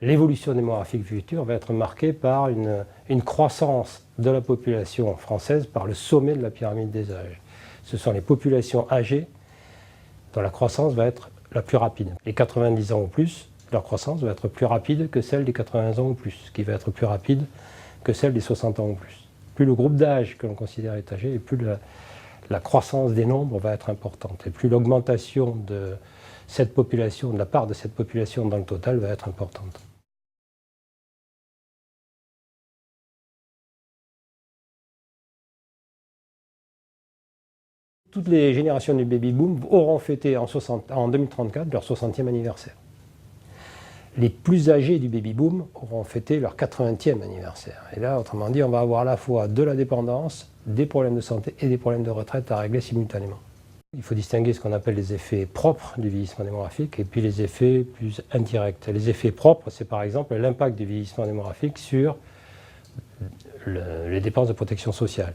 l'évolution démographique future va être marquée par une croissance de la population française par le sommet de la pyramide des âges. Ce sont les populations âgées dont la croissance va être la plus rapide. Les 90 ans ou plus, leur croissance va être plus rapide que celle des 80 ans ou plus, ce qui va être plus rapide que celle des 60 ans ou plus. Plus le groupe d'âge que l'on considère est âgé, et plus la croissance des nombres va être importante, et plus l'augmentation de cette population, de la part de cette population dans le total va être importante. Toutes les générations du baby-boom auront fêté en 2034 leur 60e anniversaire. Les plus âgés du baby-boom auront fêté leur 80e anniversaire. Et là, autrement dit, on va avoir à la fois de la dépendance, des problèmes de santé et des problèmes de retraite à régler simultanément. Il faut distinguer ce qu'on appelle les effets propres du vieillissement démographique et puis les effets plus indirects. Les effets propres, c'est par exemple l'impact du vieillissement démographique sur les dépenses de protection sociale.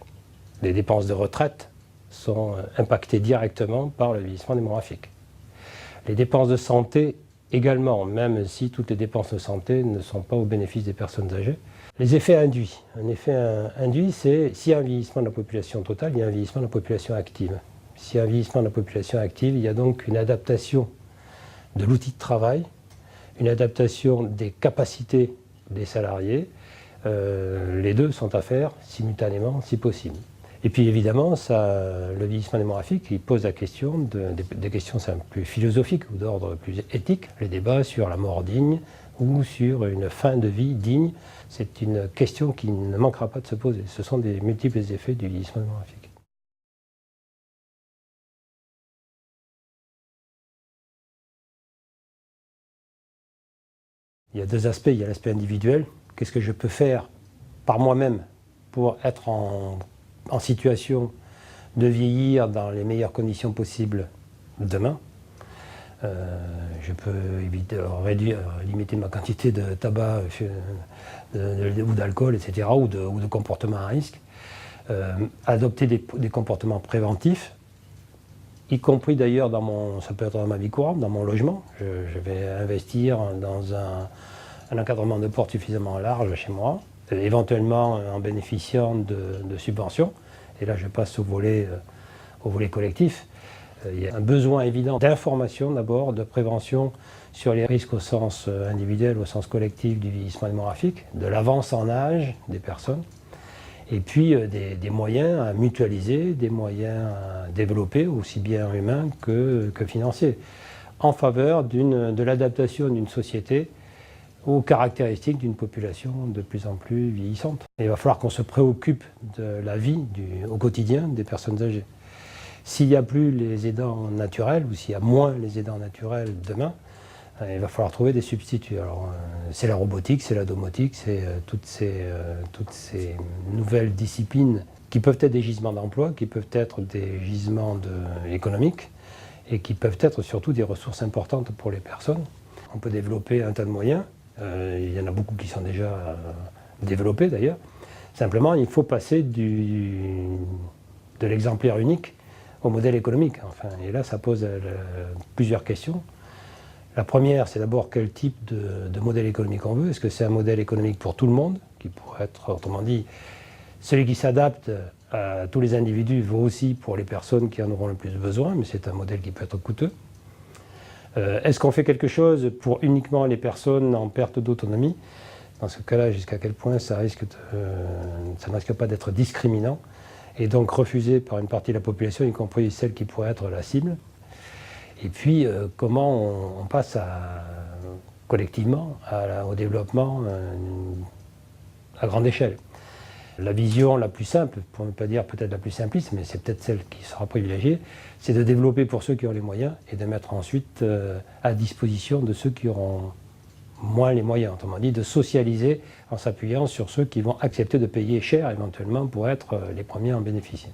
Les dépenses de retraite sont impactées directement par le vieillissement démographique. Les dépenses de santé également, même si toutes les dépenses de santé ne sont pas au bénéfice des personnes âgées. Les effets induits. Un effet induit, c'est s'il y a un vieillissement de la population totale, il y a un vieillissement de la population active. S'il y a un vieillissement de la population active, il y a donc une adaptation de l'outil de travail, une adaptation des capacités des salariés. Les deux sont à faire simultanément si possible. Et puis évidemment, le vieillissement démographique il pose la question des questions plus philosophiques ou d'ordre plus éthique. Les débats sur la mort digne ou sur une fin de vie digne, c'est une question qui ne manquera pas de se poser. Ce sont des multiples effets du vieillissement démographique. Il y a deux aspects. Il y a l'aspect individuel. Qu'est-ce que je peux faire par moi-même pour être en situation de vieillir dans les meilleures conditions possibles demain. Je peux limiter ma quantité de tabac ou d'alcool, etc., ou de comportements à risque. Adopter des comportements préventifs, y compris d'ailleurs ça peut être dans ma vie courante, dans mon logement. Je vais investir dans un encadrement de porte suffisamment large chez moi, éventuellement en bénéficiant de subventions. Et là, je passe au volet collectif. Il y a un besoin évident d'information d'abord, de prévention sur les risques au sens individuel, au sens collectif du vieillissement démographique, de l'avance en âge des personnes, et puis des moyens à mutualiser, des moyens à développer, aussi bien humains que financiers, en faveur de l'adaptation d'une société aux caractéristiques d'une population de plus en plus vieillissante. Et il va falloir qu'on se préoccupe de la vie au quotidien des personnes âgées. S'il n'y a plus les aidants naturels, ou s'il y a moins les aidants naturels demain, il va falloir trouver des substituts. Alors, c'est la robotique, c'est la domotique, c'est toutes ces nouvelles disciplines qui peuvent être des gisements d'emploi, qui peuvent être des gisements économiques, et qui peuvent être surtout des ressources importantes pour les personnes. On peut développer un tas de moyens. Il y en a beaucoup qui sont déjà développés d'ailleurs. Simplement, il faut passer de l'exemplaire unique au modèle économique. Enfin, et là, ça pose plusieurs questions. La première, c'est d'abord quel type de modèle économique on veut. Est-ce que c'est un modèle économique pour tout le monde, qui pourrait être, autrement dit, celui qui s'adapte à tous les individus vaut aussi pour les personnes qui en auront le plus besoin, mais c'est un modèle qui peut être coûteux. Est-ce qu'on fait quelque chose pour uniquement les personnes en perte d'autonomie? Dans ce cas-là, jusqu'à quel point ça ne risque pas d'être discriminant et donc refusé par une partie de la population, y compris celle qui pourrait être la cible? Et puis, comment on passe collectivement au développement à grande échelle? La vision la plus simple, pour ne pas dire peut-être la plus simpliste, mais c'est peut-être celle qui sera privilégiée, c'est de développer pour ceux qui ont les moyens et de mettre ensuite à disposition de ceux qui auront moins les moyens. Autrement dit, de socialiser en s'appuyant sur ceux qui vont accepter de payer cher éventuellement pour être les premiers à en bénéficier.